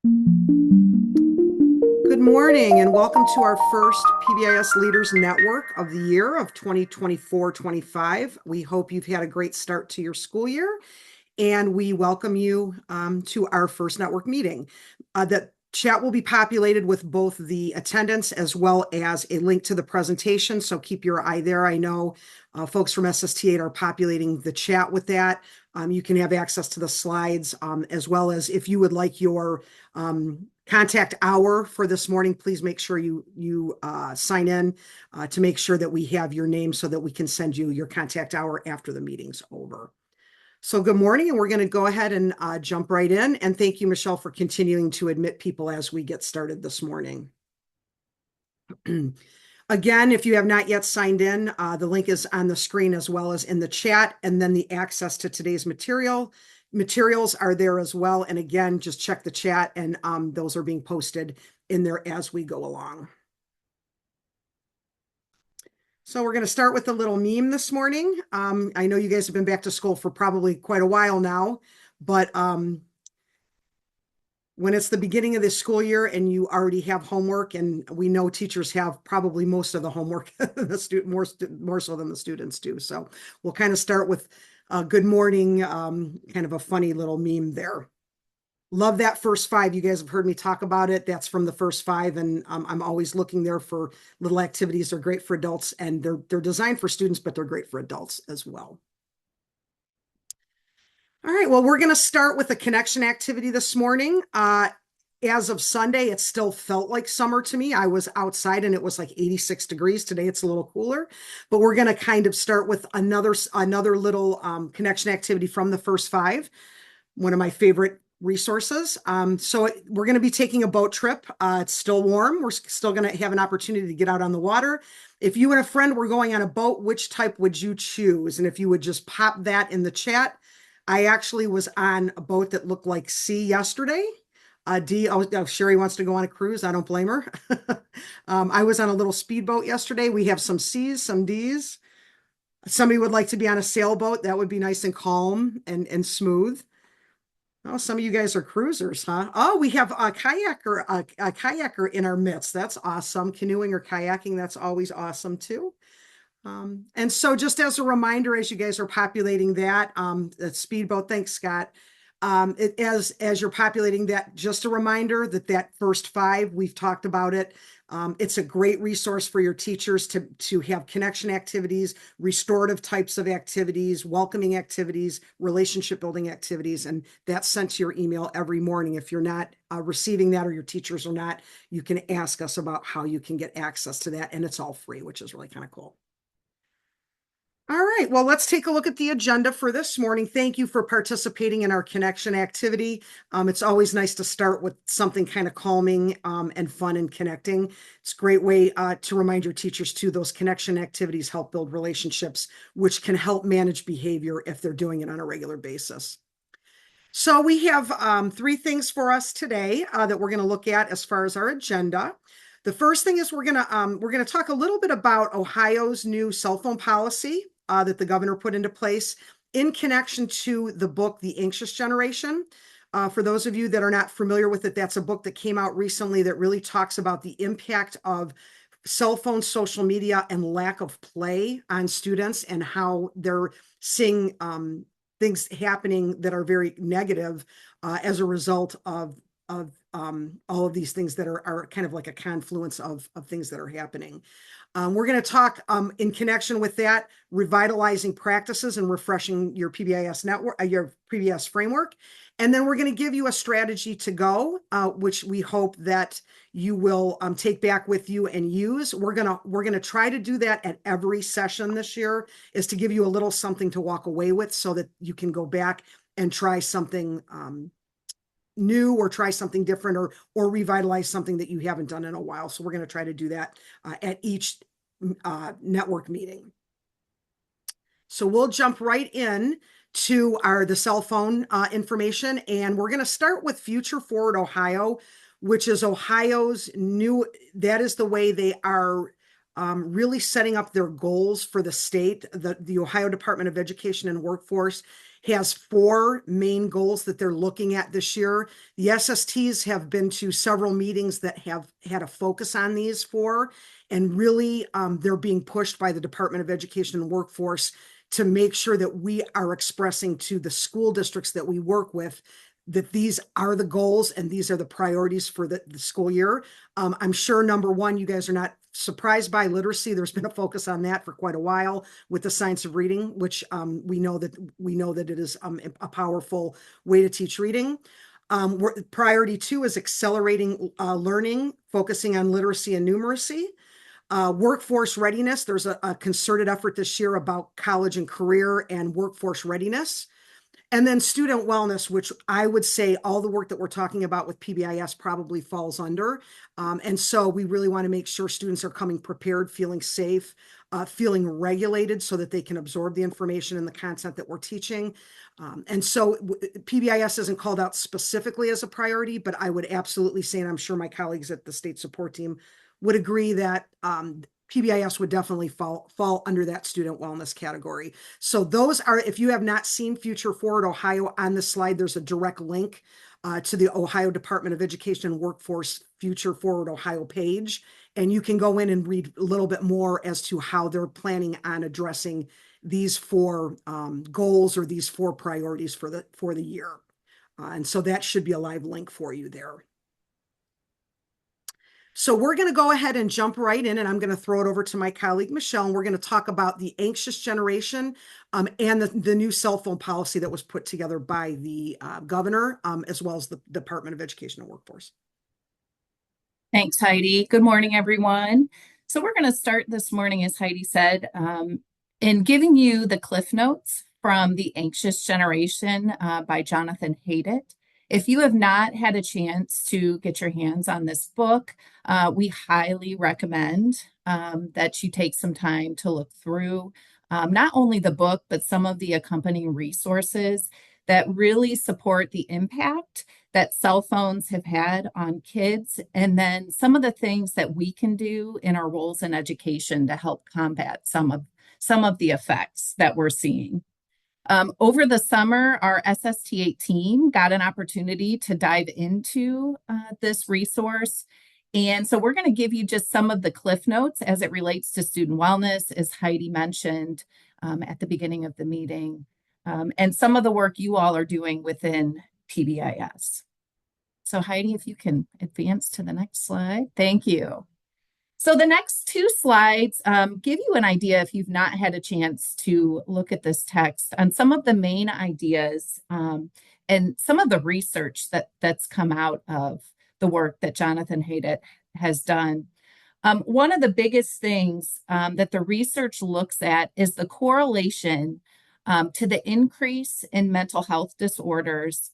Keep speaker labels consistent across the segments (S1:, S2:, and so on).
S1: Good morning and welcome to our first PBIS Leaders Network of the year of 2024-25. We hope you've had a great start to your school year and we welcome you to our first network meeting. The chat will be populated with both the attendance as well as a link to the presentation, so keep your eye there. I know folks from SST8 are populating the chat with that. You can have access to the slides as well as if you would like your contact hour for this morning, please make sure you sign in to make sure that we have your name so that we can send you your contact hour after the meeting's over. So good morning, and we're going to go ahead and jump right in. And thank you, Michelle, for continuing to admit people as we get started this morning. Again, if you have not yet signed in, the link is on the screen as well as in the chat, and then the access to today's materials are there as well. And again, just check the chat, and those are being posted in there as we go along. So we're going to start with a little meme this morning. I know you guys have been back to school for probably quite a while now, but when it's the beginning of the school year and you already have homework, and we know teachers have probably most of the homework, more so than the students do. So we'll kind of start with a good morning, kind of a funny little meme there. Love that first five. You guys have heard me talk about it. That's from the first five. And I'm always looking there for little activities. They're great for adults, and they're designed for students, but they're great for adults as well. All right, well, we're going to start with a connection activity this morning. As of Sunday, it still felt like summer to me. I was outside and it was like 86 degrees. Today it's a little cooler, but we're going to kind of start with another little connection activity from the first five, one of my favorite resources. So we're going to be taking a boat trip. It's still warm. We're still going to have an opportunity to get out on the water. If you and a friend were going on a boat, which type would you choose? And if you would just pop that in the chat. I actually was on a boat that looked like C yesterday. Sherry wants to go on a cruise. I don't blame her. I was on a little speedboat yesterday. We have some C's, some D's. Somebody would like to be on a sailboat. That would be nice and calm and smooth. Oh, some of you guys are cruisers, huh? Oh, we have a kayaker in our midst. That's awesome. Canoeing or kayaking, that's always awesome too. And so just as a reminder, as you guys are populating that speedboat, thanks, Scott. As you're populating that, just a reminder that first five, we've talked about it. It's a great resource for your teachers to have connection activities, restorative types of activities, welcoming activities, relationship building activities, and that's sent to your email every morning. If you're not receiving that or your teachers are not, you can ask us about how you can get access to that, and it's all free, which is really kind of cool. All right, well, let's take a look at the agenda for this morning. Thank you for participating in our connection activity. It's always nice to start with something kind of calming and fun and connecting. It's a great way to remind your teachers too, those connection activities help build relationships, which can help manage behavior if they're doing it on a regular basis. So we have three things for us today that we're going to look at as far as our agenda. The first thing is we're going to talk a little bit about Ohio's new cell phone policy that the governor put into place in connection to the book, The Anxious Generation. For those of you that are not familiar with it, that's a book that came out recently that really talks about the impact of cell phone, social media, and lack of play on students and how they're seeing things happening that are very negative as a result of all of these things that are kind of like a confluence of things that are happening. We're going to talk in connection with that, revitalizing practices and refreshing your PBIS network, your PBIS framework. And then we're going to give you a strategy to go, which we hope that you will take back with you and use. We're gonna try to do that at every session this year, is to give you a little something to walk away with so that you can go back and try something new or try something different or revitalize something that you haven't done in a while. So we're going to try to do that at each network meeting. So we'll jump right in to the cell phone information, and we're going to start with Future Forward Ohio, which is Ohio's that is the way they are really setting up their goals for the state. The Ohio Department of Education and Workforce has 4 main goals that they're looking at this year. The SSTs have been to several meetings that have had a focus on these 4, and really they're being pushed by the Department of Education and Workforce to make sure that we are expressing to the school districts that we work with that these are the goals and these are the priorities for the school year. I'm sure number 1, you guys are not surprised by literacy. There's been a focus on that for quite a while with the science of reading, which we know that it is a powerful way to teach reading. Priority 2 is accelerating learning, focusing on literacy and numeracy. Workforce readiness. There's a concerted effort this year about college and career and workforce readiness. And then student wellness, which I would say all the work that we're talking about with PBIS probably falls under. And so we really want to make sure students are coming prepared, feeling safe, feeling regulated so that they can absorb the information and the content that we're teaching. And so PBIS isn't called out specifically as a priority, but I would absolutely say, and I'm sure my colleagues at the state support team would agree that PBIS would definitely fall under that student wellness category. So those are, if you have not seen Future Forward Ohio on the slide, there's a direct link to the Ohio Department of Education and Workforce Future Forward Ohio page. And you can go in and read a little bit more as to how they're planning on addressing these 4 goals or these 4 priorities for the year. And so that should be a live link for you there. So we're going to go ahead and jump right in, and I'm going to throw it over to my colleague, Michelle, and we're going to talk about the anxious generation and the new cell phone policy that was put together by the governor, as well as the Department of Education and Workforce.
S2: Thanks, Heidi. Good morning, everyone. So we're going to start this morning, as Heidi said, in giving you the Cliff Notes from The Anxious Generation by Jonathan Haidt. If you have not had a chance to get your hands on this book, we highly recommend that you take some time to look through not only the book, but some of the accompanying resources that really support the impact that cell phones have had on kids, and then some of the things that we can do in our roles in education to help combat some of the effects that we're seeing. Over the summer, our SST8 team got an opportunity to dive into this resource. And so we're going to give you just some of the Cliff Notes as it relates to student wellness, as Heidi mentioned at the beginning of the meeting, and some of the work you all are doing within PBIS. So Heidi, if you can advance to the next slide. Thank you. So the next 2 slides give you an idea, if you've not had a chance to look at this text, on some of the main ideas and some of the research that's come out of the work that Jonathan Haidt has done. One of the biggest things that the research looks at is the correlation to the increase in mental health disorders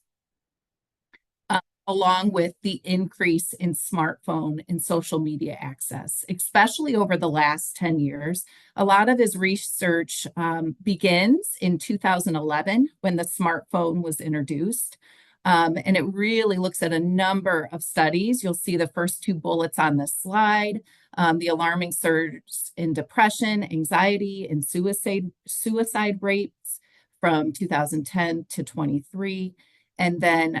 S2: along with the increase in smartphone and social media access, especially over the last 10 years. A lot of his research begins in 2011 when the smartphone was introduced. And it really looks at a number of studies. You'll see the first 2 bullets on this slide, the alarming surge in depression, anxiety, and suicide rates from 2010 to 23. And then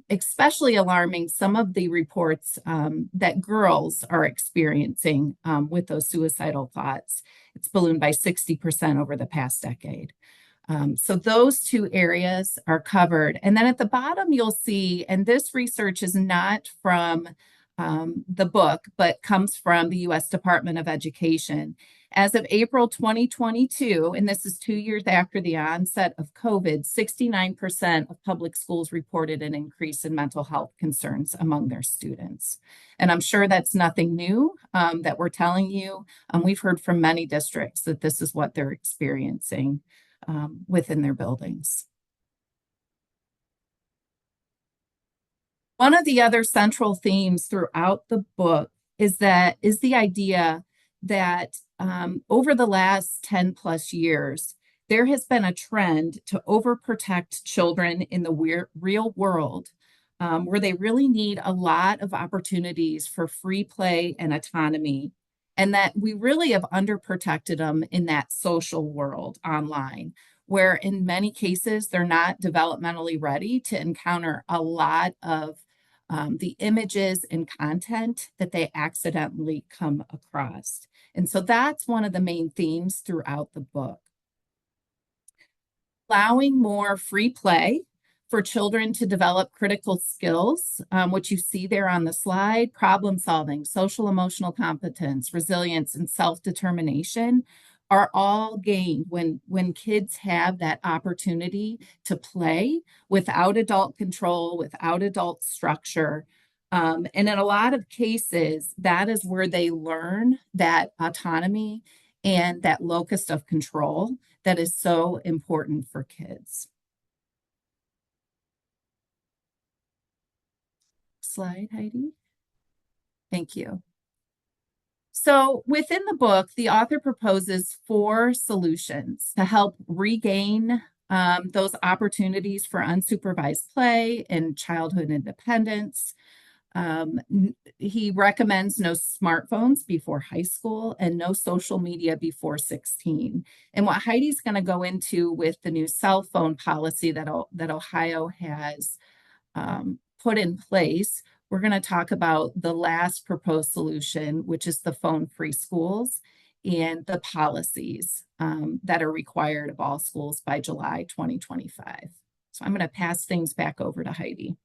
S2: especially alarming, some of the reports that girls are experiencing with those suicidal thoughts. It's ballooned by 60% over the past decade. So those 2 areas are covered. And then at the bottom, you'll see, and this research is not from the book, but comes from the U.S. Department of Education. As of April 2022, and this is 2 years after the onset of COVID, 69% of public schools reported an increase in mental health concerns among their students. And I'm sure that's nothing new that we're telling you. We've heard from many districts that this is what they're experiencing within their buildings. One of the other central themes throughout the book is the idea that over the last 10 plus years, there has been a trend to overprotect children in the real world, where they really need a lot of opportunities for free play and autonomy, and that we really have underprotected them in that social world online, where in many cases they're not developmentally ready to encounter a lot of the images and content that they accidentally come across. And so that's one of the main themes throughout the book. Allowing more free play for children to develop critical skills, which you see there on the slide: problem solving, social emotional competence, resilience, and self-determination are all gained when kids have that opportunity to play without adult control, without adult structure. And in a lot of cases, that is where they learn that autonomy and that locus of control that is so important for kids. Slide, Heidi. Thank you. So within the book, the author proposes 4 solutions to help regain those opportunities for unsupervised play and childhood independence. He recommends no smartphones before high school and no social media before 16. And what Heidi's going to go into with the new cell phone policy that Ohio has put in place, we're going to talk about the last proposed solution, which is the phone-free schools and the policies that are required of all schools by July 2025. So I'm going to pass things back over to Heidi.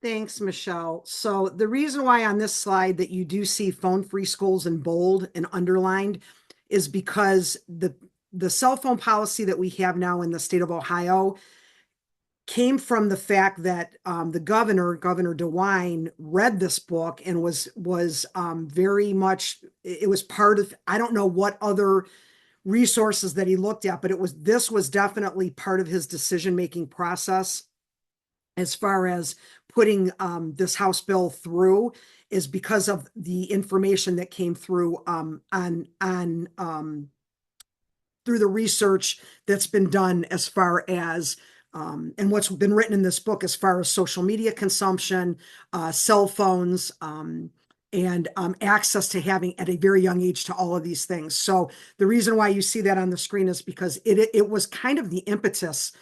S1: Thanks, Michelle. So the reason why on this slide that you do see phone-free schools in bold and underlined is because the cell phone policy that we have now in the state of Ohio came from the fact that the Governor DeWine, read this book and was very much, it was part of, I don't know what other resources that he looked at, but this was definitely part of his decision-making process as far as putting this House bill through, is because of the information that came through through the research that's been done as far as and what's been written in this book as far as social media consumption, cell phones, and access to having at a very young age to all of these things. So the reason why you see that on the screen is because it was kind of the impetus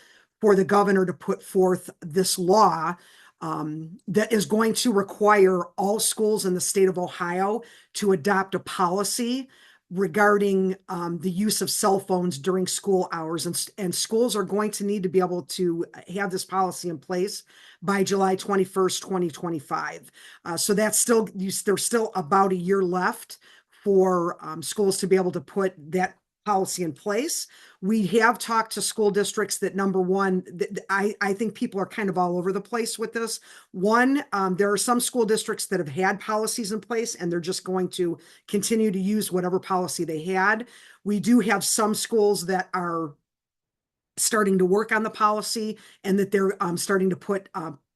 S1: for the governor to put forth this law that is going to require all schools in the state of Ohio to adopt a policy regarding the use of cell phones during school hours. And schools are going to need to be able to have this policy in place by July 21st, 2025. So that's still, there's still about a year left for schools to be able to put that policy in place. We have talked to school districts that, number one, I think people are kind of all over the place with this. One, there are some school districts that have had policies in place and they're just going to continue to use whatever policy they had. We do have some schools that are starting to work on the policy and that they're starting to put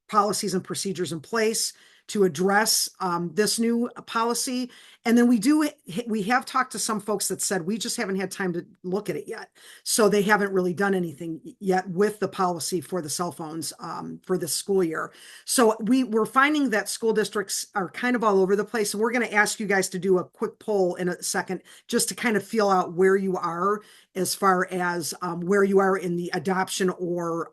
S1: policies and procedures in place to address this new policy. And then we have talked to some folks that said, we just haven't had time to look at it yet. So they haven't really done anything yet with the policy for the cell phones for this school year. So we're finding that school districts are kind of all over the place. And we're going to ask you guys to do a quick poll in a second, just to kind of feel out where you are as far as where you are in the adoption or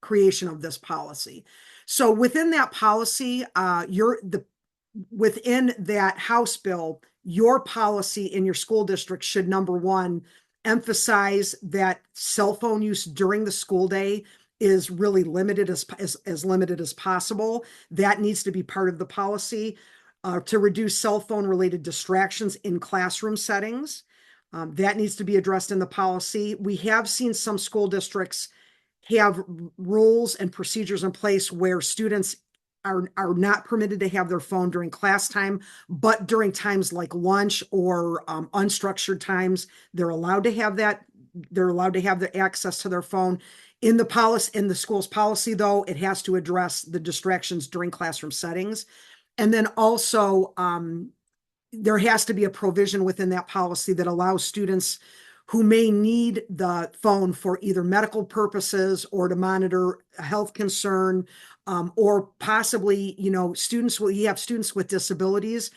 S1: creation of this policy. So within that policy, within that House bill, your policy in your school district should, number one, emphasize that cell phone use during the school day is really limited as limited as possible. That needs to be part of the policy to reduce cell phone related distractions in classroom settings. That needs to be addressed in the policy. We have seen some school districts have rules and procedures in place where students are not permitted to have their phone during class time, but during times like lunch or unstructured times, they're allowed to have that. They're allowed to have the access to their phone. In the school's policy, though, it has to address the distractions during classroom settings. And then also, there has to be a provision within that policy that allows students who may need the phone for either medical purposes or to monitor a health concern, or possibly, you have students with disabilities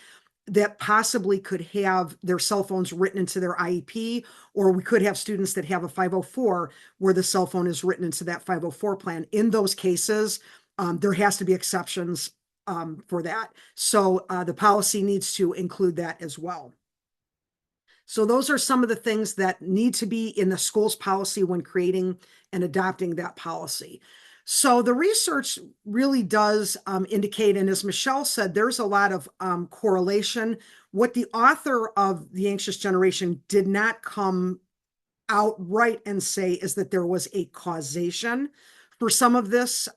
S1: that possibly could have their cell phones written into their IEP, or we could have students that have a 504 where the cell phone is written into that 504 plan. In those cases, there has to be exceptions for that. So the policy needs to include that as well. So those are some of the things that need to be in the school's policy when creating and adopting that policy. So the research really does indicate, and as Michelle said, there's a lot of correlation. What the author of The Anxious Generation did not come outright and say is that there was a causation for some of this,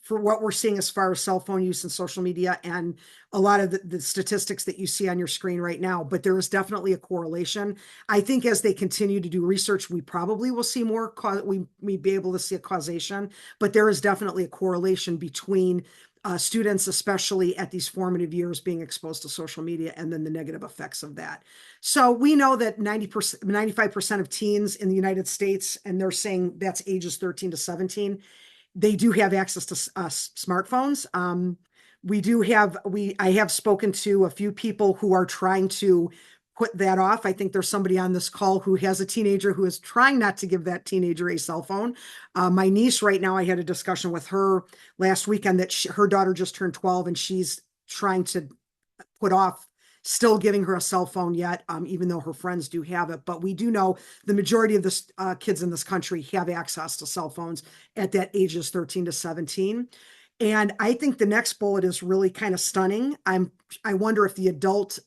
S1: for what we're seeing as far as cell phone use and social media and a lot of the statistics that you see on your screen right now. But there is definitely a correlation. I think as they continue to do research, we probably will see more, we be able to see a causation, but there is definitely a correlation between students, especially at these formative years, being exposed to social media and then the negative effects of that. So we know that 90%, 95% of teens in the United States, and they're saying that's ages 13 to 17, they do have access to smartphones. I have spoken to a few people who are trying to put that off. I think there's somebody on this call who has a teenager who is trying not to give that teenager a cell phone. My niece right now, I had a discussion with her last weekend that her daughter just turned 12 and she's trying to put off still giving her a cell phone yet, even though her friends do have it. But we do know the majority of the kids in this country have access to cell phones at that ages 13 to 17. And I think the next bullet is really kind of stunning. I wonder if the adult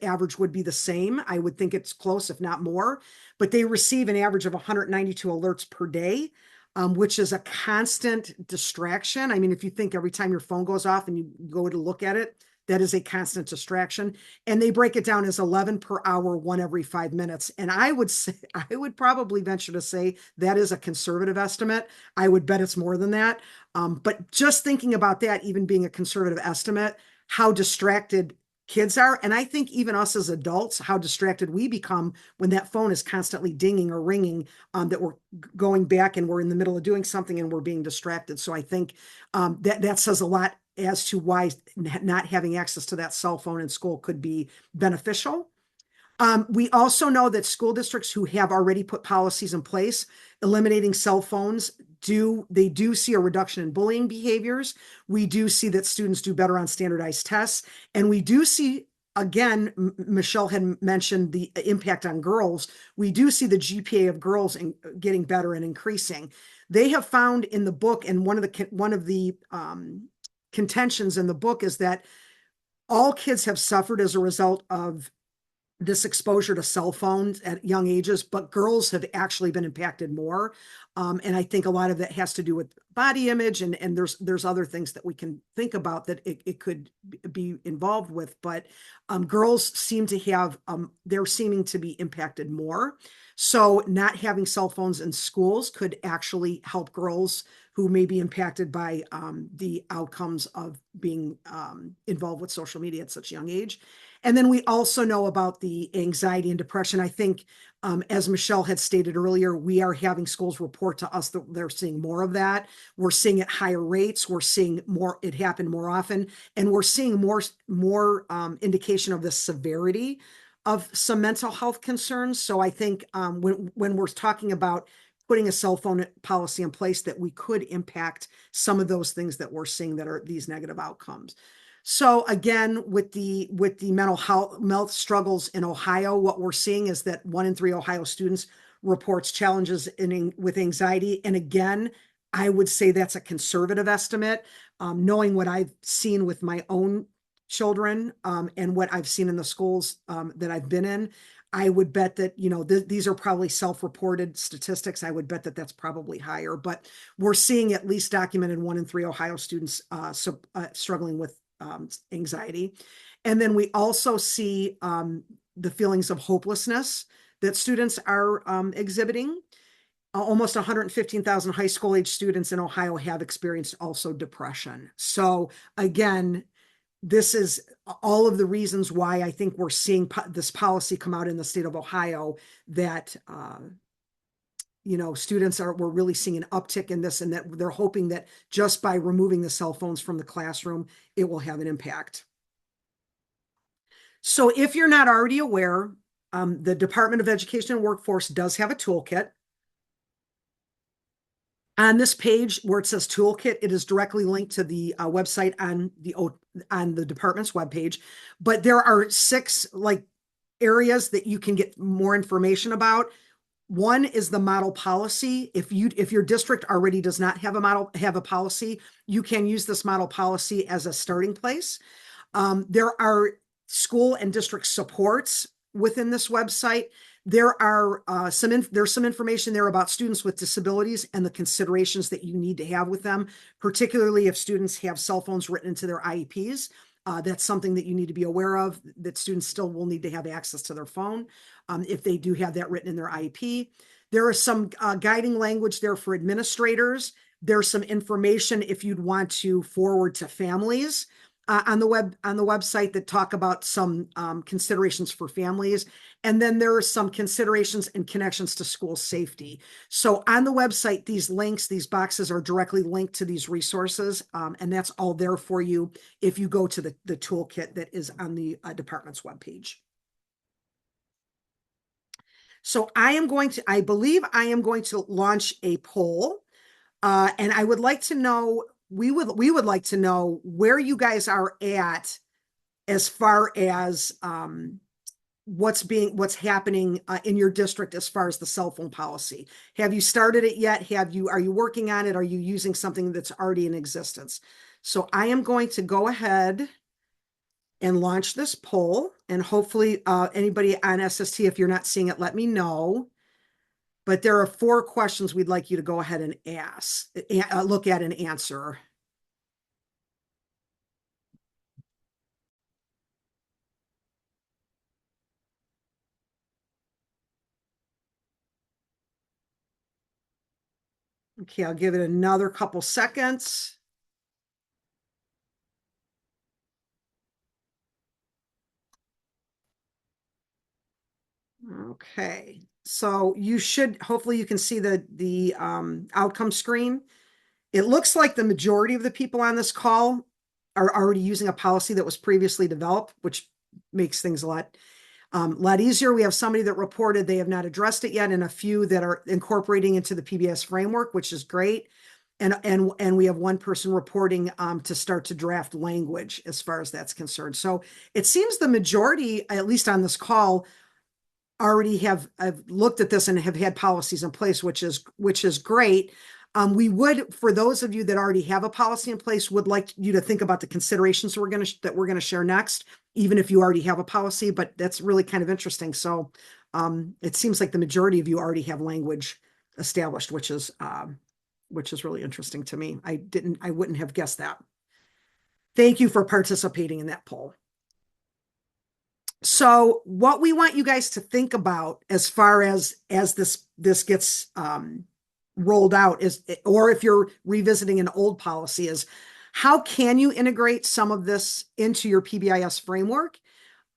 S1: average would be the same. I would think it's close, if not more, but they receive an average of 192 alerts per day, which is a constant distraction. I mean, if you think every time your phone goes off and you go to look at it, that is a constant distraction. And they break it down as 11 per hour, one every 5 minutes. And I would probably venture to say that is a conservative estimate. I would bet it's more than that. But just thinking about that, even being a conservative estimate, how distracted kids are. And I think even us as adults, how distracted we become when that phone is constantly dinging or ringing, that we're going back and we're in the middle of doing something and we're being distracted. So I think that says a lot as to why not having access to that cell phone in school could be beneficial. We also know that school districts who have already put policies in place eliminating cell phones do see a reduction in bullying behaviors. We do see that students do better on standardized tests, and we do see, again, Michelle had mentioned the impact on girls. We do see the GPA of girls getting better and increasing. They have found in the book, and one of the contentions in the book is that all kids have suffered as a result of this exposure to cell phones at young ages, but girls have actually been impacted more. And I think a lot of that has to do with body image, and there's other things that we can think about that it could be involved with. But girls seem to have, they're seeming to be impacted more. So not having cell phones in schools could actually help girls who may be impacted by the outcomes of being involved with social media at such a young age. And then we also know about the anxiety and depression. I think, as Michelle had stated earlier, we are having schools report to us that they're seeing more of that. We're seeing at higher rates. We're seeing it happen more often, and we're seeing more indication of the severity of some mental health concerns. So I think when we're talking about putting a cell phone policy in place, that we could impact some of those things that we're seeing that are these negative outcomes. So again, with the mental health struggles in Ohio, what we're seeing is that 1 in 3 Ohio students reports challenges with anxiety. And again, I would say that's a conservative estimate. Knowing what I've seen with my own children, and what I've seen in the schools that I've been in, I would bet that, these are probably self-reported statistics. I would bet that that's probably higher, but we're seeing at least documented 1 in 3 Ohio students struggling with anxiety. And then we also see the feelings of hopelessness that students are exhibiting. Almost 115,000 high school age students in Ohio have experienced also depression. So again, this is all of the reasons why I think we're seeing this policy come out in the state of Ohio, that we're really seeing an uptick in this, and that they're hoping that just by removing the cell phones from the classroom, it will have an impact. So if you're not already aware, the Department of Education and Workforce does have a toolkit. On this page where it says toolkit, it is directly linked to the website on the department's webpage. But there are 6 like areas that you can get more information about. One is the model policy. If your district already does not have a policy, you can use this model policy as a starting place. There are school and district supports within this website. There's some information there about students with disabilities and the considerations that you need to have with them, particularly if students have cell phones written into their IEPs. That's something that you need to be aware of, that students still will need to have access to their phone if they do have that written in their IEP. There is some guiding language there for administrators. There's some information if you'd want to forward to families on the website that talk about some considerations for families. And then there are some considerations and connections to school safety. So on the website, these boxes are directly linked to these resources. And that's all there for you if you go to the toolkit that is on the department's webpage. So I believe I am going to launch a poll. And I would like to know, we would like to know where you guys are at as far as what's happening in your district as far as the cell phone policy. Have you started it yet? Are you working on it? Are you using something that's already in existence? So I am going to go ahead and launch this poll, and hopefully anybody on SST, if you're not seeing it, let me know. But there are 4 questions we'd like you to go ahead and look at and answer. Okay, I'll give it another couple seconds. Okay, so hopefully you can see the outcome screen. It looks like the majority of the people on this call are already using a policy that was previously developed, which makes things a lot easier. We have somebody that reported they have not addressed it yet, and a few that are incorporating into the PBIS framework, which is great. And we have one person reporting to start to draft language as far as that's concerned. So it seems the majority, at least on this call, already have looked at this and have had policies in place, which is great. We would, for those of you that already have a policy in place, would like you to think about the considerations that we're going to share next, even if you already have a policy, but that's really kind of interesting. So it seems like the majority of you already have language established, which is really interesting to me. I wouldn't have guessed that. Thank you for participating in that poll. So what we want you guys to think about as far as this gets rolled out is, or if you're revisiting an old policy, is how can you integrate some of this into your PBIS framework?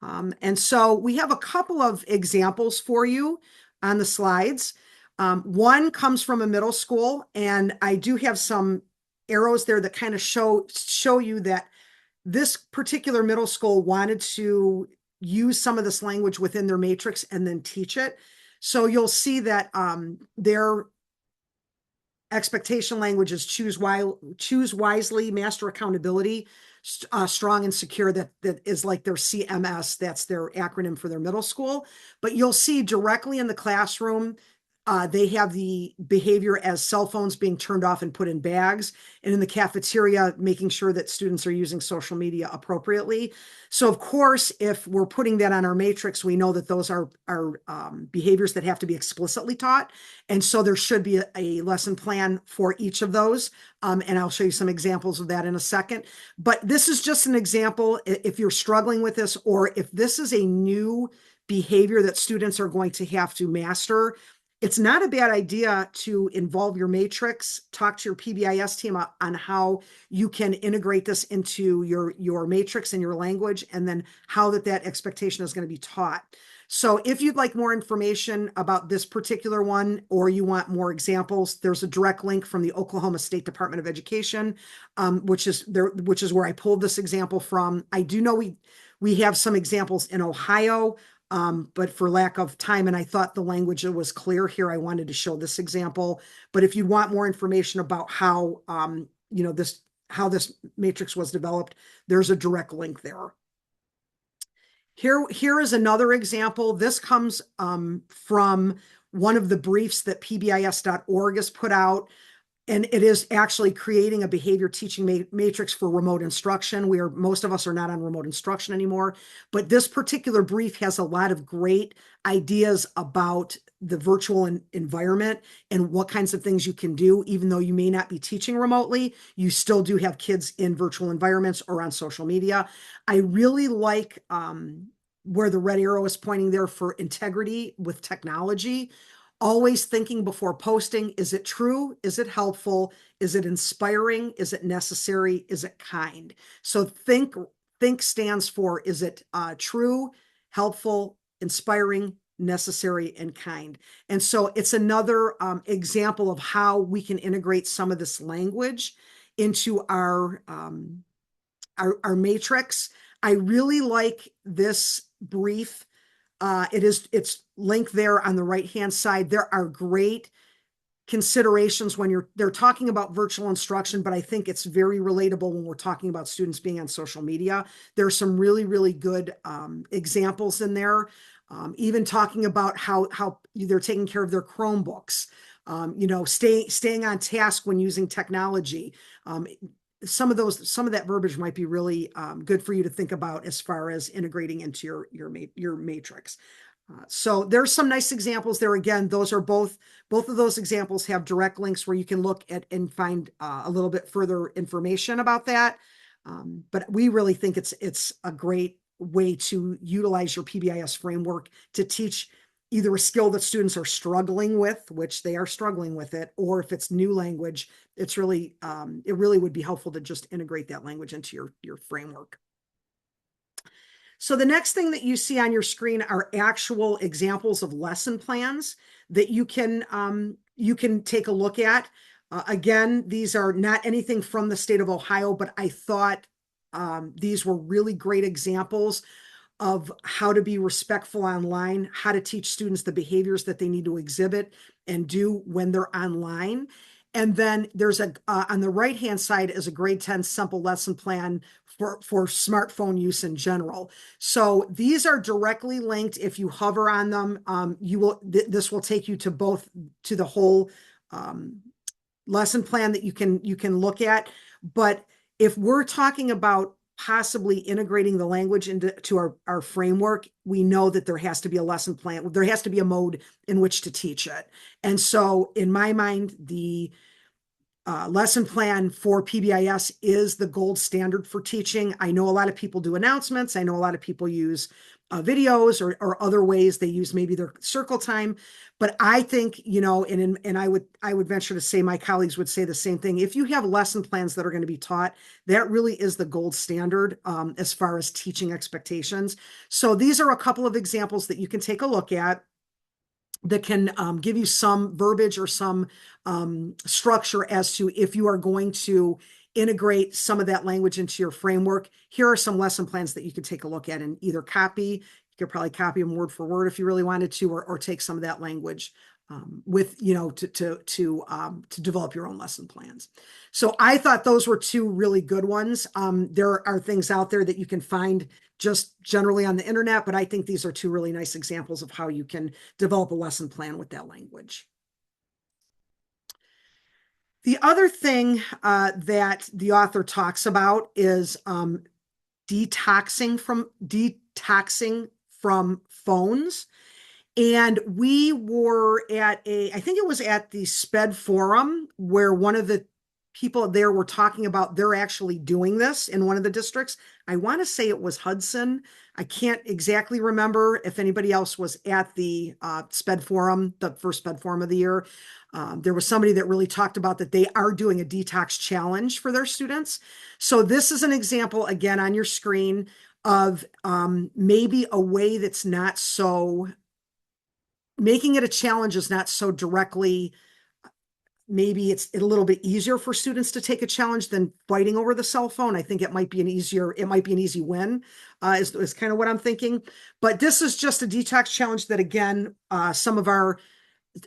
S1: And so we have a couple of examples for you on the slides. One comes from a middle school, and I do have some arrows there that kind of show you that this particular middle school wanted to use some of this language within their matrix and then teach it. So you'll see that their expectation language is choose wisely, master accountability, strong and secure. That is like their CMS. That's their acronym for their middle school. But you'll see directly in the classroom, they have the behavior as cell phones being turned off and put in bags, and in the cafeteria, making sure that students are using social media appropriately. So of course, if we're putting that on our matrix, we know that those are behaviors that have to be explicitly taught. And so there should be a lesson plan for each of those. And I'll show you some examples of that in a second. But this is just an example. If you're struggling with this, or if this is a new behavior that students are going to have to master, it's not a bad idea to involve your matrix, talk to your PBIS team on how you can integrate this into your matrix and your language, and then how that expectation is going to be taught. So if you'd like more information about this particular one, or you want more examples, there's a direct link from the Oklahoma State Department of Education, which is where I pulled this example from. I do know We have some examples in Ohio, but for lack of time, and I thought the language was clear here, I wanted to show this example. But if you want more information about how, how this matrix was developed, there's a direct link there. Here is another example. This comes from one of the briefs that PBIS.org has put out, and it is actually creating a behavior teaching matrix for remote instruction. Most of us are not on remote instruction anymore, but this particular brief has a lot of great ideas about the virtual environment and what kinds of things you can do. Even though you may not be teaching remotely, you still do have kids in virtual environments or on social media. I really like where the red arrow is pointing there for integrity with technology. Always thinking before posting, is it true? Is it helpful? Is it inspiring? Is it necessary? Is it kind? So think stands for, is it true, helpful, inspiring, necessary, and kind? And so it's another example of how we can integrate some of this language into our matrix. I really like this brief. It's linked there on the right-hand side. There are great considerations when they're talking about virtual instruction, but I think it's very relatable when we're talking about students being on social media. There are some really, really good examples in there. Even talking about how they're taking care of their Chromebooks, staying on task when using technology. Some of that verbiage might be really good for you to think about as far as integrating into your matrix. So there's some nice examples there. Again, both of those examples have direct links where you can look at and find a little bit further information about that. But we really think it's a great way to utilize your PBIS framework to teach either a skill that students are struggling with, which they are struggling with it, or if it's new language, it really would be helpful to just integrate that language into your framework. So the next thing that you see on your screen are actual examples of lesson plans that you can take a look at. Again, these are not anything from the state of Ohio, but I thought these were really great examples of how to be respectful online, how to teach students the behaviors that they need to exhibit and do when they're online. And then there's on the right-hand side is a grade 10 simple lesson plan for smartphone use in general. So these are directly linked. If you hover on them, this will take you to the whole lesson plan that you can look at. But if we're talking about possibly integrating the language into our framework, we know that there has to be a lesson plan. There has to be a mode in which to teach it. And so in my mind, the lesson plan for PBIS is the gold standard for teaching. I know a lot of people do announcements. I know a lot of people use videos or other ways they use maybe their circle time. But I think, and I would venture to say my colleagues would say the same thing. If you have lesson plans that are going to be taught, that really is the gold standard as far as teaching expectations. So these are a couple of examples that you can take a look at that can give you some verbiage or some structure as to if you are going to integrate some of that language into your framework. Here are some lesson plans that you can take a look at and either copy. You could probably copy them word for word if you really wanted to, or take some of that language to develop your own lesson plans. So I thought those were two really good ones. There are things out there that you can find just generally on the internet, but I think these are two really nice examples of how you can develop a lesson plan with that language. The other thing that the author talks about is detoxing from phones. And we were I think it was at the SPED forum where one of the people there were talking about they're actually doing this in one of the districts. I want to say it was Hudson. I can't exactly remember if anybody else was at the SPED forum, the first SPED forum of the year. There was somebody that really talked about that they are doing a detox challenge for their students. So this is an example, again, on your screen of maybe a way that's not so, making it a challenge is not so directly maybe it's a little bit easier for students to take a challenge than fighting over the cell phone. I think it might be an easy win, is kind of what I'm thinking. But this is just a detox challenge that, again, some of our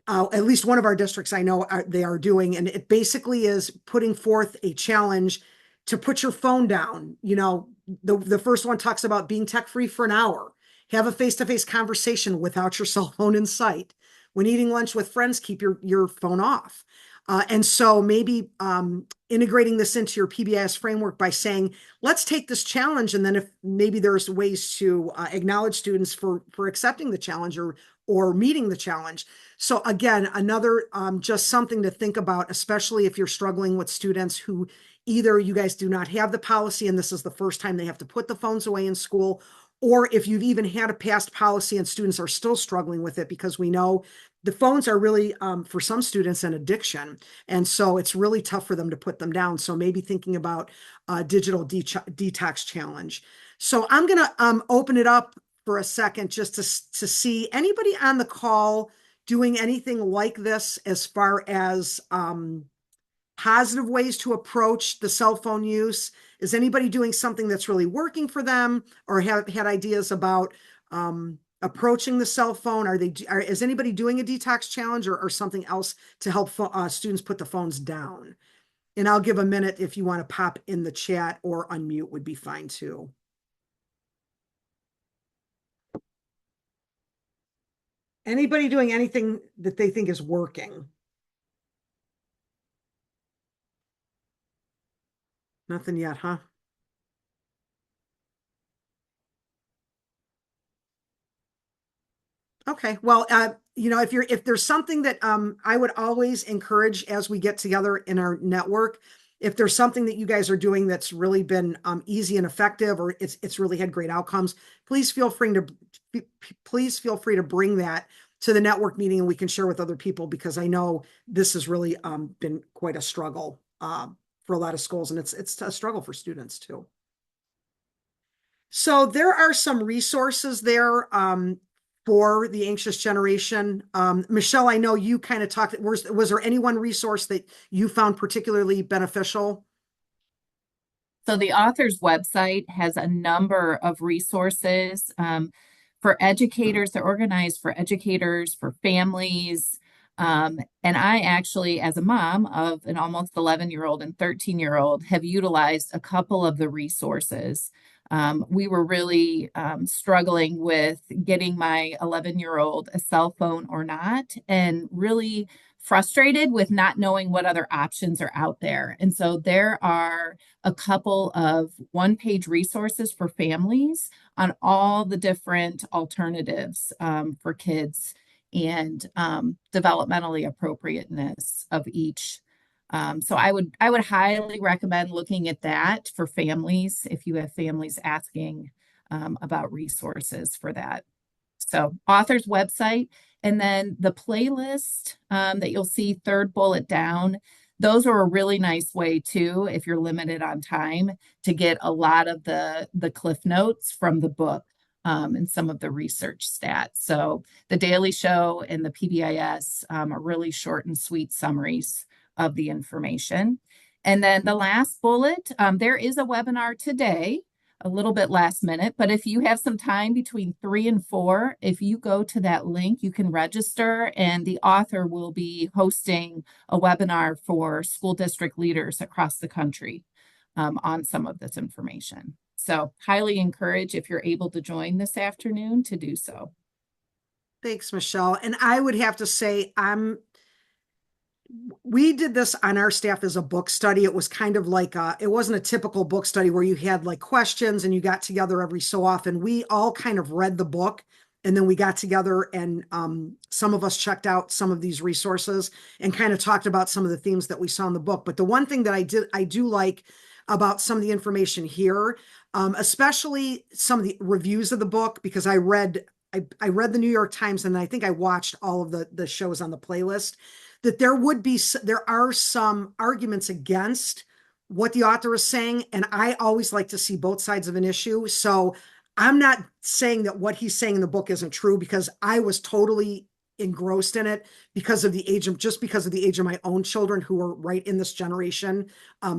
S1: at least one of our districts I know they are doing, and it basically is putting forth a challenge to put your phone down. The first one talks about being tech free for an hour, have a face-to-face conversation without your cell phone in sight. When eating lunch with friends, keep your phone off. And so maybe integrating this into your PBIS framework by saying, let's take this challenge. And then if maybe there's ways to acknowledge students for accepting the challenge or meeting the challenge. So again, another just something to think about, especially if you're struggling with students who either you guys do not have the policy and this is the first time they have to put the phones away in school, or if you've even had a past policy and students are still struggling with it, because we know the phones are really, for some students, an addiction. And so it's really tough for them to put them down. So maybe thinking about a digital detox challenge. So I'm going to open it up for a second just to see anybody on the call doing anything like this as far as positive ways to approach the cell phone use. Is anybody doing something that's really working for them, or have had ideas about approaching the cell phone? Is anybody doing a detox challenge or something else to help students put the phones down? And I'll give a minute if you want to pop in the chat, or unmute would be fine too. Anybody doing anything that they think is working? Nothing yet, huh? Okay. Well, if there's something that I would always encourage as we get together in our network, if there's something that you guys are doing that's really been easy and effective, or it's really had great outcomes, please feel free to bring that to the network meeting and we can share with other people, because I know this has really been quite a struggle for a lot of schools, and it's a struggle for students too. So there are some resources there for the anxious generation. Michelle, I know you kind of talked, was there any one resource that you found particularly beneficial?
S2: So the author's website has a number of resources for educators. They're organized for educators, for families. And I actually, as a mom of an almost 11-year-old and 13-year-old, have utilized a couple of the resources. We were really struggling with getting my 11-year-old a cell phone or not, and really frustrated with not knowing what other options are out there. And so there are a couple of one-page resources for families on all the different alternatives for kids and developmentally appropriateness of each. So I would highly recommend looking at that for families if you have families asking about resources for that. So author's website, and then the playlist that you'll see third bullet down. Those are a really nice way too, if you're limited on time, to get a lot of the cliff notes from the book and some of the research stats. So the Daily Show and the PBIS are really short and sweet summaries of the information. And then the last bullet, there is a webinar today, a little bit last minute, but if you have some time between 3 and 4, if you go to that link, you can register, and the author will be hosting a webinar for school district leaders across the country on some of this information. So highly encourage, if you're able to join this afternoon, to do so.
S1: Thanks, Michelle. And I would have to say, we did this on our staff as a book study. It was kind of like it wasn't a typical book study where you had like questions and you got together every so often. We all kind of read the book, and then we got together and some of us checked out some of these resources and kind of talked about some of the themes that we saw in the book. But the one thing that I do like about some of the information here, especially some of the reviews of the book, because I read the New York Times, and I think I watched all of the shows on the playlist, that there are some arguments against what the author is saying. And I always like to see both sides of an issue. So I'm not saying that what he's saying in the book isn't true, because I was totally engrossed in it because of the age of my own children who are right in this generation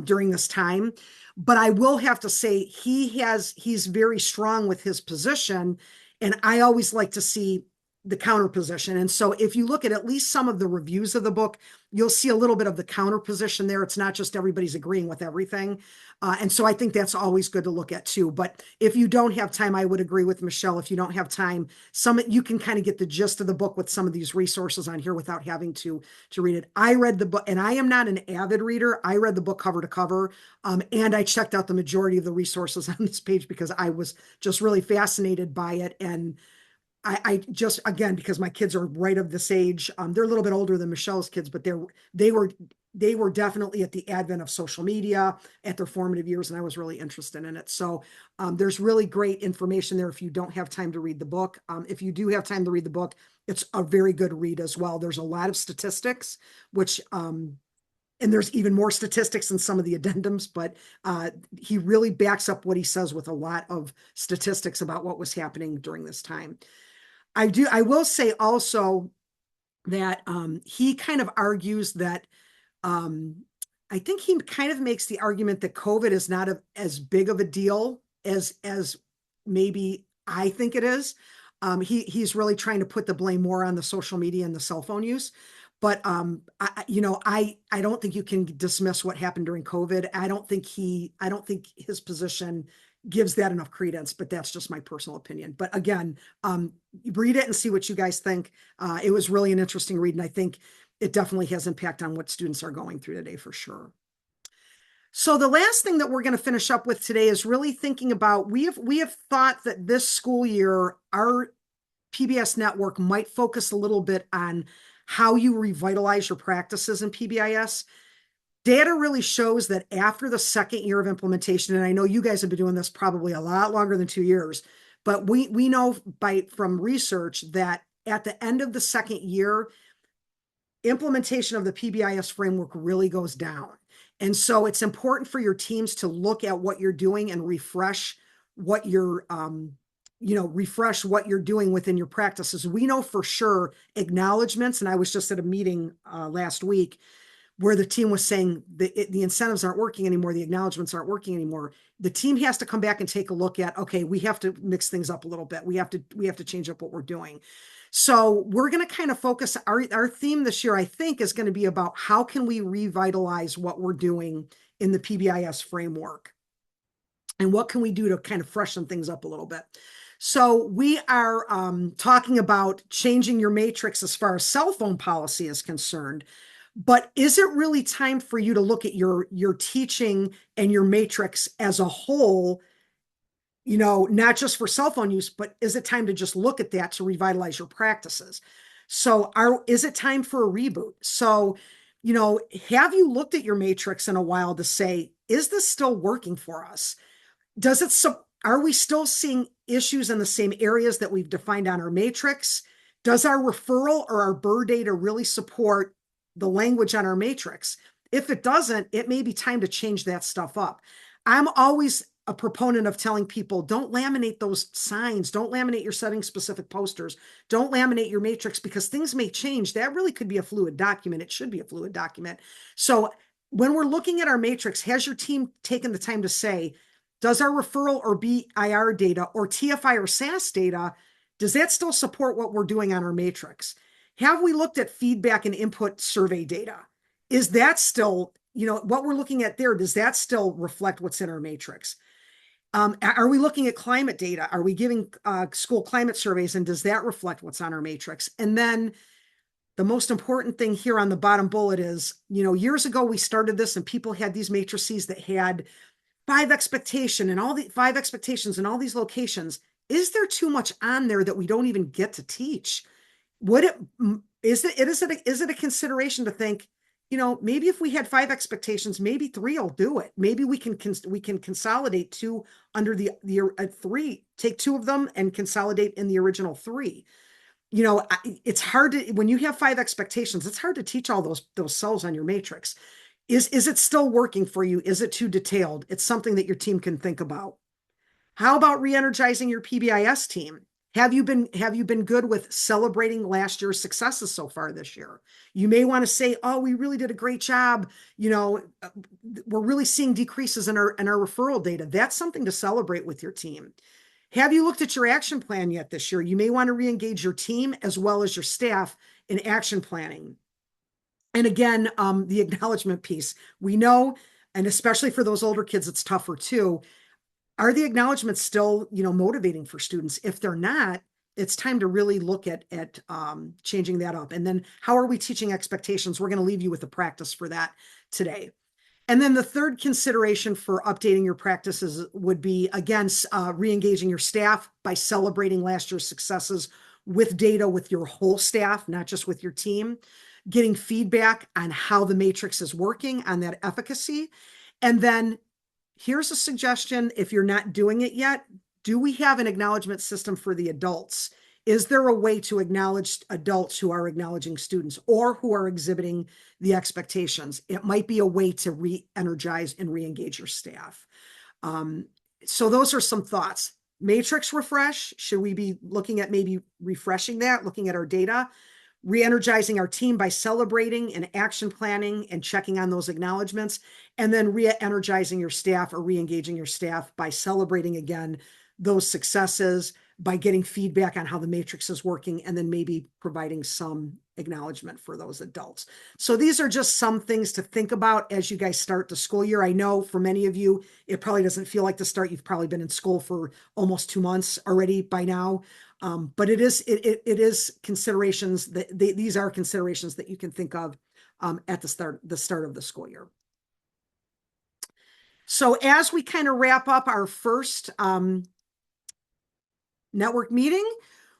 S1: during this time. But I will have to say he's very strong with his position, and I always like to see the counter position. And so if you look at least some of the reviews of the book, you'll see a little bit of the counter position there. It's not just everybody's agreeing with everything. And so I think that's always good to look at too. But if you don't have time, I would agree with Michelle. If you don't have time, you can kind of get the gist of the book with some of these resources on here without having to read it. I read the book, and I am not an avid reader. I read the book cover to cover, and I checked out the majority of the resources on this page because I was just really fascinated by it. And I just, again, because my kids are right of this age, they're a little bit older than Michelle's kids, but they were definitely at the advent of social media at their formative years, and I was really interested in it. So there's really great information there if you don't have time to read the book. If you do have time to read the book, it's a very good read as well. There's a lot of statistics, which and there's even more statistics in some of the addendums, but he really backs up what he says with a lot of statistics about what was happening during this time. I will say also that he kind of argues that I think he kind of makes the argument that COVID is not as big of a deal as maybe I think it is. He's really trying to put the blame more on the social media and the cell phone use. But I don't think you can dismiss what happened during COVID. I don't think his position gives that enough credence, but that's just my personal opinion. But again, read it and see what you guys think. It was really an interesting read, and I think it definitely has impact on what students are going through today for sure. So the last thing that we're going to finish up with today is really thinking about, we have thought that this school year, our PBIS network might focus a little bit on how you revitalize your practices in PBIS. Data really shows that after the second year of implementation, and I know you guys have been doing this probably a lot longer than 2 years, but we know from research that at the end of the second year, implementation of the PBIS framework really goes down. And so it's important for your teams to look at what you're doing and refresh what you're doing within your practices. We know for sure acknowledgments, and I was just at a meeting last week where the team was saying the incentives aren't working anymore, the acknowledgments aren't working anymore. The team has to come back and take a look at, okay, we have to mix things up a little bit. We have to change up what we're doing. So we're going to kind of focus, our theme this year, I think, is going to be about how can we revitalize what we're doing in the PBIS framework, and what can we do to kind of freshen things up a little bit. So we are talking about changing your matrix as far as cell phone policy is concerned. But is it really time for you to look at your teaching and your matrix as a whole, not just for cell phone use, but is it time to just look at that to revitalize your practices? So is it time for a reboot? So, have you looked at your matrix in a while to say, is this still working for us? Are we still seeing issues in the same areas that we've defined on our matrix? Does our referral or our BER data really support the language on our matrix? If it doesn't, it may be time to change that stuff up. I'm always a proponent of telling people, don't laminate those signs. Don't laminate your setting specific posters. Don't laminate your matrix, because things may change. That really could be a fluid document. It should be a fluid document. So when we're looking at our matrix, has your team taken the time to say, does our referral or BIR data or TFI or SAS data, does that still support what we're doing on our matrix? Have we looked at feedback and input survey data? Is that still, what we're looking at there, does that still reflect what's in our matrix? Are we looking at climate data? Are we giving school climate surveys, and does that reflect what's on our matrix? And then the most important thing here on the bottom bullet is, years ago we started this and people had these matrices that had 5 expectations in all these locations. Is there too much on there that we don't even get to teach? Is it a consideration to think, maybe if we had 5 expectations, maybe 3 will do it. Maybe we can consolidate 2 under the 3, take 2 of them and consolidate in the original 3. It's hard to, when you have 5 expectations, it's hard to teach all those cells on your matrix. Is it still working for you? Is it too detailed? It's something that your team can think about. How about re-energizing your PBIS team? Have you been good with celebrating last year's successes so far this year? You may want to say, "Oh, we really did a great job. We're really seeing decreases in our referral data." That's something to celebrate with your team. Have you looked at your action plan yet this year? You may want to re-engage your team as well as your staff in action planning. And again, the acknowledgement piece. We know, and especially for those older kids, it's tougher too. Are the acknowledgments still, motivating for students? If they're not, it's time to really look at changing that up. And then how are we teaching expectations? We're going to leave you with a practice for that today. And then the third consideration for updating your practices would be, again, re-engaging your staff by celebrating last year's successes with data with your whole staff, not just with your team, getting feedback on how the matrix is working on that efficacy. And then here's a suggestion if you're not doing it yet. Do we have an acknowledgement system for the adults? Is there a way to acknowledge adults who are acknowledging students or who are exhibiting the expectations? It might be a way to re-energize and re-engage your staff. So those are some thoughts. Matrix refresh. Should we be looking at maybe refreshing that, looking at our data? Re-energizing our team by celebrating and action planning and checking on those acknowledgments, and then re-energizing your staff or re-engaging your staff by celebrating again those successes, by getting feedback on how the matrix is working, and then maybe providing some acknowledgement for those adults. So these are just some things to think about as you guys start the school year. I know for many of you, it probably doesn't feel like the start. You've probably been in school for almost 2 months already by now. But it is considerations that these are considerations that you can think of at the start of the school year. So as we kind of wrap up our first network meeting,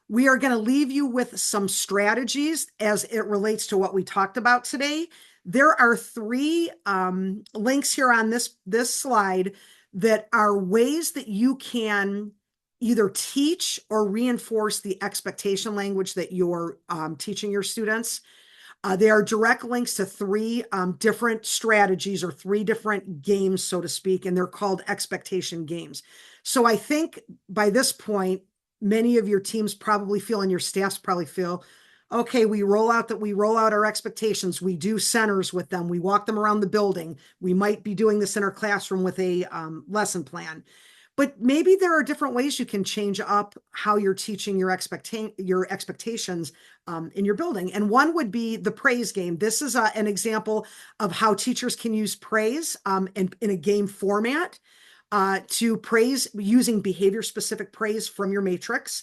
S1: we are going to leave you with some strategies as it relates to what we talked about today. There are 3 links here on this slide that are ways that you can either teach or reinforce the expectation language that you're teaching your students. They are direct links to 3 different strategies or 3 different games, so to speak, and they're called expectation games. So I think by this point, many of your teams probably feel, and your staffs probably feel, okay, we roll out our expectations. We do centers with them. We walk them around the building. We might be doing this in our classroom with a lesson plan. But maybe there are different ways you can change up how you're teaching your expectations in your building. And one would be the praise game. This is an example of how teachers can use praise in a game format to praise using behavior-specific praise from your matrix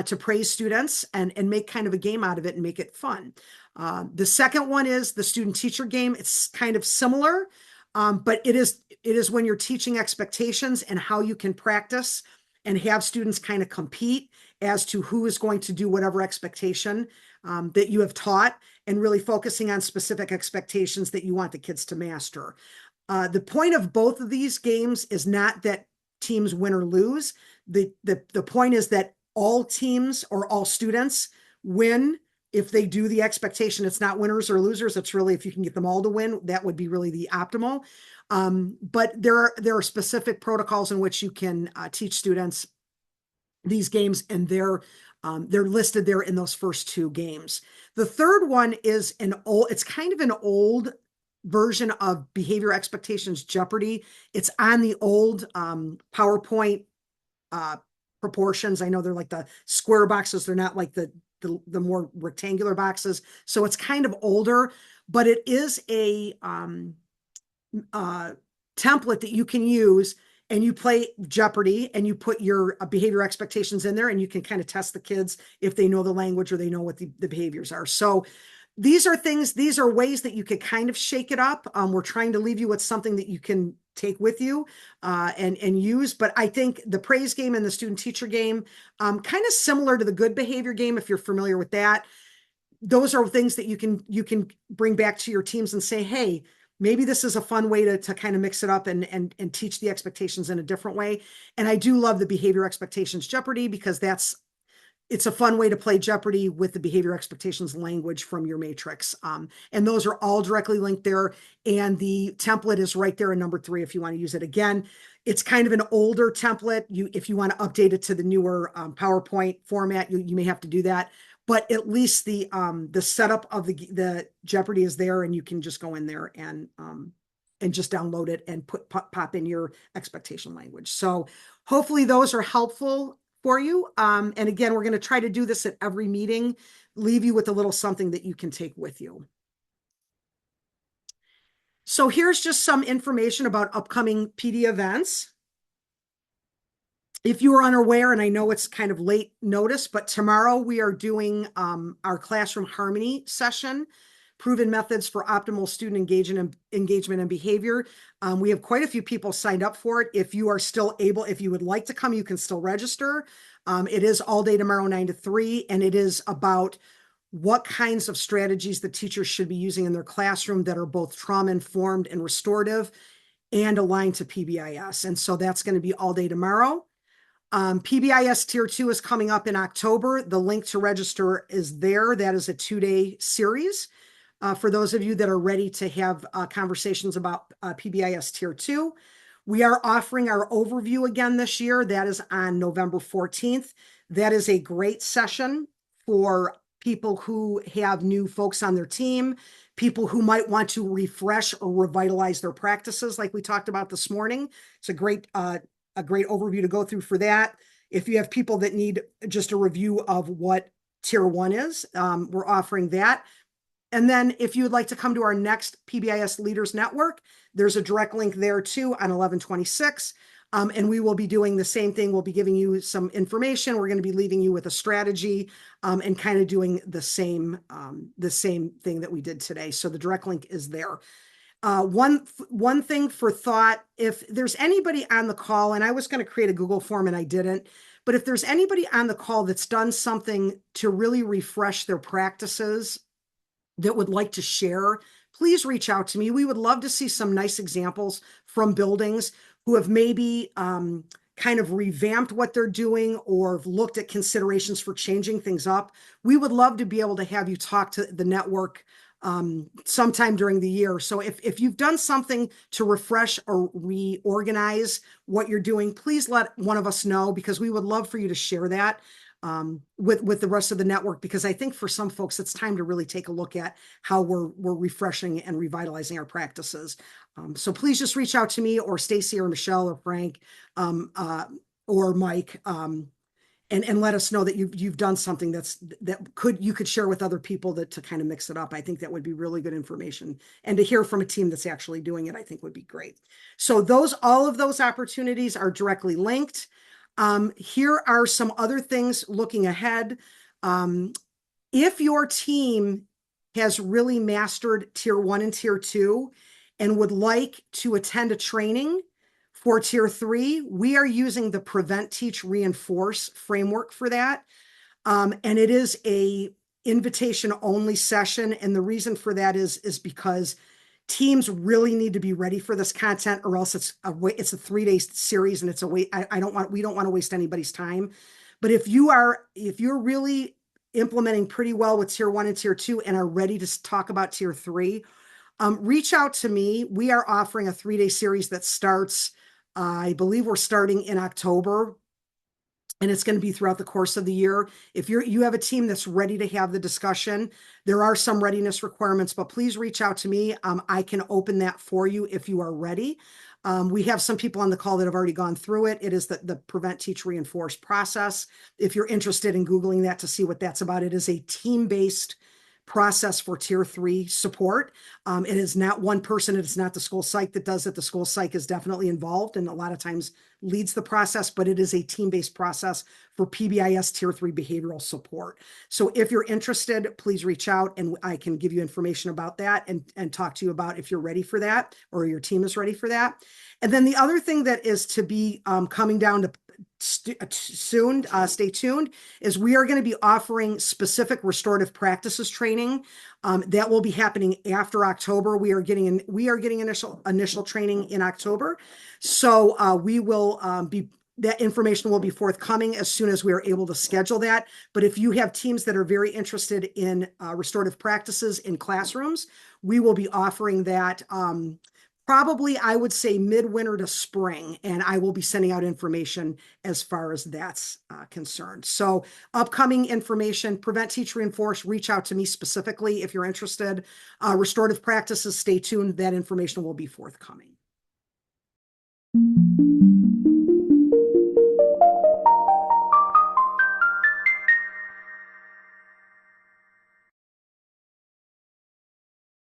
S1: to praise students and make kind of a game out of it and make it fun. The second one is the student-teacher game. It's kind of similar. But it is when you're teaching expectations and how you can practice and have students kind of compete as to who is going to do whatever expectation that you have taught, and really focusing on specific expectations that you want the kids to master. The point of both of these games is not that teams win or lose. The point is that all teams or all students win if they do the expectation. It's not winners or losers. It's really, if you can get them all to win, that would be really the optimal. But there are specific protocols in which you can teach students these games, and they're listed there in those first 2 games. The third one is it's kind of an old version of behavior expectations Jeopardy. It's on the old PowerPoint proportions. I know they're like the square boxes. They're not like the more rectangular boxes. So it's kind of older, but it is a template that you can use, and you play Jeopardy and you put your behavior expectations in there, and you can kind of test the kids if they know the language or they know what the behaviors are. So these are ways that you could kind of shake it up. We're trying to leave you with something that you can take with you and use. But I think the praise game and the student teacher game, kind of similar to the good behavior game, if you're familiar with that. Those are things that you can bring back to your teams and say, hey, maybe this is a fun way to kind of mix it up and teach the expectations in a different way. And I do love the behavior expectations Jeopardy, because that's it's a fun way to play Jeopardy with the behavior expectations language from your matrix. And those are all directly linked there. And the template is right there in number 3 if you want to use it. Again, it's kind of an older template. If you want to update it to the newer PowerPoint format, you may have to do that. But at least the setup of the Jeopardy is there, and you can just go in there and just download it and pop in your expectation language. So hopefully those are helpful for you. And again, we're going to try to do this at every meeting, leave you with a little something that you can take with you. So here's just some information about upcoming PD events. If you are unaware, and I know it's kind of late notice, but tomorrow we are doing our classroom harmony session, proven methods for optimal student engagement and behavior. We have quite a few people signed up for it. If you are still able, if you would like to come, you can still register. It is all day tomorrow, 9 to 3, and it is about what kinds of strategies the teachers should be using in their classroom that are both trauma-informed and restorative and aligned to PBIS. And so that's going to be all day tomorrow. PBIS Tier 2 is coming up in October. The link to register is there. That is a 2-day series. For those of you that are ready to have conversations about PBIS Tier 2. We are offering our overview again this year. That is on November 14th. That is a great session for people who have new folks on their team, people who might want to refresh or revitalize their practices like we talked about this morning. It's a great overview to go through for that. If you have people that need just a review of what Tier 1 is, we're offering that. And then if you would like to come to our next PBIS Leaders Network, there's a direct link there too on 11/26. And we will be doing the same thing. We'll be giving you some information. We're going to be leaving you with a strategy and kind of doing the same thing that we did today. So the direct link is there. One thing for thought, if there's anybody on the call, and I was going to create a Google form and I didn't, but if there's anybody on the call that's done something to really refresh their practices that would like to share, please reach out to me. We would love to see some nice examples from buildings who have maybe kind of revamped what they're doing or looked at considerations for changing things up. We would love to be able to have you talk to the network sometime during the year. So if you've done something to refresh or reorganize what you're doing, please let one of us know, because we would love for you to share that with the rest of the network, because I think for some folks, it's time to really take a look at how we're refreshing and revitalizing our practices. So please just reach out to me or Stacy or Michelle or Frank or Mike and let us know that you've done something that you could share with other people to kind of mix it up. I think that would be really good information, and to hear from a team that's actually doing it, I think would be great. So all of those opportunities are directly linked. Here are some other things looking ahead. If your team has really mastered Tier 1 and Tier 2 and would like to attend a training for Tier 3, we are using the Prevent, Teach, Reinforce framework for that. And it is a invitation only session. And the reason for that is because teams really need to be ready for this content, or else it's a 3-day series and it's a wait. We don't want to waste anybody's time. But if you're really implementing pretty well with Tier 1 and Tier 2 and are ready to talk about Tier 3, reach out to me. We are offering a 3-day series that starts, I believe we're starting in October, and it's going to be throughout the course of the year. If you have a team that's ready to have the discussion, there are some readiness requirements, but please reach out to me. I can open that for you if you are ready. We have some people on the call that have already gone through it. It is the Prevent, Teach, Reinforce process. If you're interested in Googling that to see what that's about, it is a team-based process for Tier 3 support. It is not one person. It is not the school psych that does it. The school psych is definitely involved and a lot of times leads the process, but it is a team-based process for PBIS Tier 3 behavioral support. So if you're interested, please reach out and I can give you information about that and talk to you about if you're ready for that or your team is ready for that. And then the other thing that is to be coming down to soon, stay tuned, is we are going to be offering specific restorative practices training that will be happening after October. We are getting initial training in October, so we will be that information will be forthcoming as soon as we are able to schedule that. But if you have teams that are very interested in restorative practices in classrooms, we will be offering that probably, I would say, midwinter to spring, and I will be sending out information as far as that's concerned. So upcoming information, Prevent, Teach, Reinforce, reach out to me specifically if you're interested. Restorative practices, stay tuned. That information will be forthcoming.